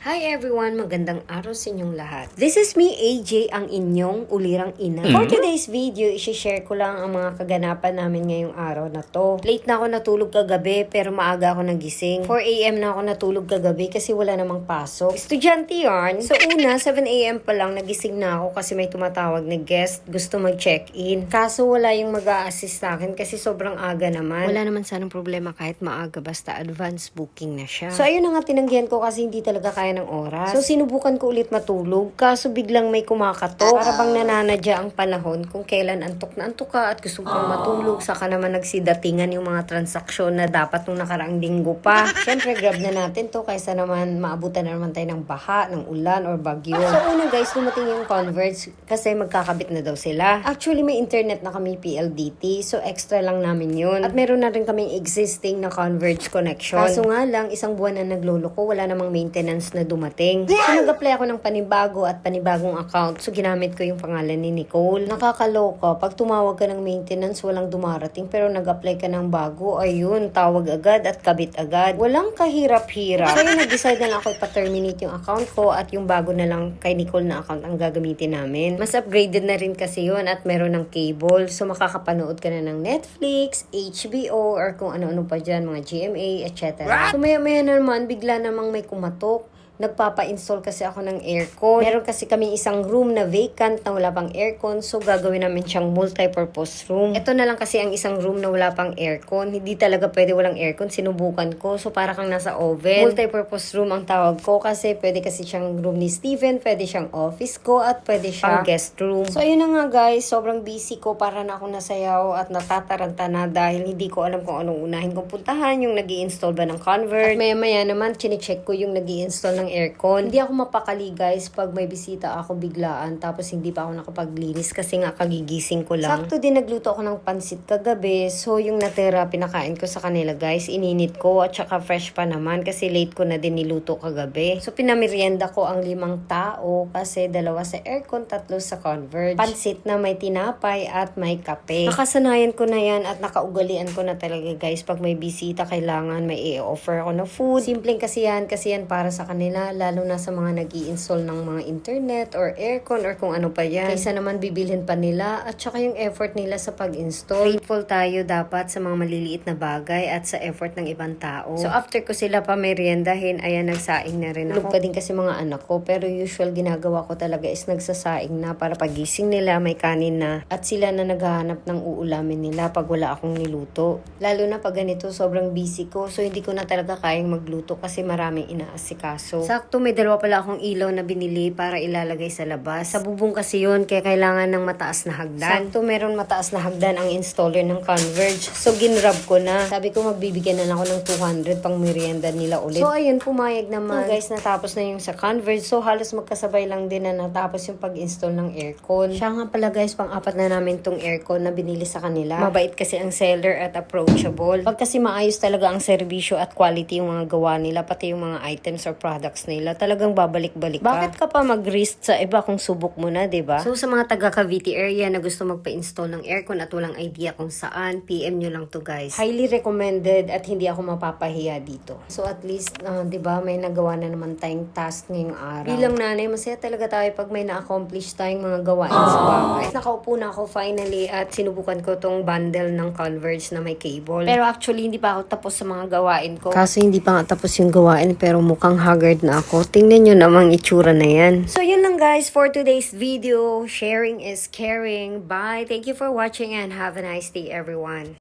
Hi everyone! Magandang araw sa inyong lahat. This is me, AJ, ang inyong ulirang ina. For today's video, isi-share ko lang ang mga kaganapan namin ngayong araw na to. Late na ako natulog kagabi, pero maaga ako nagising. 4 AM na ako natulog kagabi kasi wala namang pasok. Estudyante yarn. So una, 7 AM pa lang nagising na ako kasi may tumatawag na guest. Gusto mag-check-in. Kaso wala yung mag-a-assist sa akin kasi sobrang aga naman. Wala naman sanang problema kahit maaga, basta advance booking na siya. So ayun na nga, tinanggihan ko kasi hindi talaga kaya ng oras. So, sinubukan ko ulit matulog. Kaso biglang may kumakatok. Para bang nananadya ang panahon kung kailan antok na antok ka at gusto kang matulog. Saka naman nagsidatingan yung mga transaksyon na dapat nung nakaraang linggo pa. Siyempre, grab na natin to kaysa naman maabutan na naman tayo ng baha, ng ulan, or bagyo. So, una guys, dumating yung Converge kasi magkakabit na daw sila. Actually, may internet na kami PLDT. So, extra lang namin yun. At meron na rin kaming existing na Converge connection. Kaso nga lang, isang buwan na nagloloko, wala namang maintenance na dumating. So, nag-apply ako ng panibago at panibagong account. So, ginamit ko yung pangalan ni Nicole. Nakakaloka. Pag tumawag ka ng maintenance, walang dumarating. Pero nag-apply ka ng bago, ayun, tawag agad at kabit agad. Walang kahirap-hirap. So, yun, nag-decide na lang ako ipa-terminate yung account ko at yung bago na lang kay Nicole na account ang gagamitin namin. Mas upgraded na rin kasi yun at meron ng cable. So, makakapanood ka na ng Netflix, HBO, or kung ano-ano pa dyan, mga GMA, etc. So, maya-maya naman, bigla namang may kumatok. Nagpapa-install kasi ako ng aircon. Meron kasi kaming isang room na vacant na wala pang aircon. So, gagawin namin siyang multi-purpose room. Ito na lang kasi ang isang room na wala pang aircon. Hindi talaga pwede walang aircon. Sinubukan ko. So, para kang nasa oven. Multi-purpose room ang tawag ko kasi pwede kasi siyang room ni Steven. Pwede siyang office ko at pwede siyang guest room. So, ayun na nga guys. Sobrang busy ko. Para na akong nasayaw at natataranta na dahil hindi ko alam kung anong unahin kong puntahan. Yung nag-i-install ba ng Convert. At maya-maya naman, chinecheck ko yung nag-i-install ng aircon. Hindi ako mapakali guys pag may bisita ako biglaan tapos hindi pa ako nakapaglinis kasi nga kagigising ko lang. Sakto din nagluto ako ng pansit kagabi. So yung natira pinakain ko sa kanila guys. Ininit ko at saka fresh pa naman kasi late ko na din niluto kagabi. So pinamerienda ko ang 5 tao kasi 2 sa aircon, 3 sa Converge. Pansit na may tinapay at may kape. Nakasanayan ko na yan at nakaugalian ko na talaga guys. Pag may bisita kailangan may i-offer ako na food. Simpleng kasi yan para sa kanila. Lalo na sa mga nag-i-install ng mga internet or aircon or kung ano pa yan. Kaysa naman bibilhin pa nila at saka yung effort nila sa pag-install. Grateful tayo dapat sa mga maliliit na bagay at sa effort ng ibang tao. So after ko sila pa meriendahin, ayan nagsaing na rin ako. Tulog pa din kasi mga anak ko pero usual ginagawa ko talaga is nagsasaing na para pagising nila may kanin na at sila na naghahanap ng uulamin nila pag wala akong niluto. Lalo na pag ganito sobrang busy ko so hindi ko na talaga kayang magluto kasi maraming inaasikaso. Sakto may 2 pala akong ilaw na binili para ilalagay sa labas. Sa bubong kasi yun, kaya kailangan ng mataas na hagdan. Sakto meron mataas na hagdan ang installer ng Converge. So ginrab ko na. Sabi ko magbibigyan na lang ako ng 200 pang merienda nila ulit. So ayun, pumayag naman. So guys, natapos na yung sa Converge. So halos magkasabay lang din na natapos yung pag-install ng aircon. Siya nga pala guys, pang-4 na namin tong aircon na binili sa kanila. Mabait kasi ang seller at approachable. Pag kasi maayos talaga ang serbisyo at quality yung mga gawa nila, pati yung mga items or products nila, talagang babalik-balik ka. Bakit ka pa mag-risk sa iba kung subok mo na, diba? So, sa mga taga Cavite area na gusto magpa-install ng aircon at walang idea kung saan, PM nyo lang to guys. Highly recommended at hindi ako mapapahiya dito. So, at least, diba, may nagawa na naman tayong task ngayong araw. Bilang nanay, masaya talaga tayo pag may na-accomplish tayong mga gawain sa bahay. Nakaupo na ako finally at sinubukan ko tong bundle ng Converge na may cable. Pero actually, hindi pa ako tapos sa mga gawain ko. Kaso hindi pa nga tapos yung gawain pero mukhang haggard na ako. Tingnan nyo namang itsura na yan. So, yun lang guys for today's video. Sharing is caring. Bye. Thank you for watching and have a nice day everyone.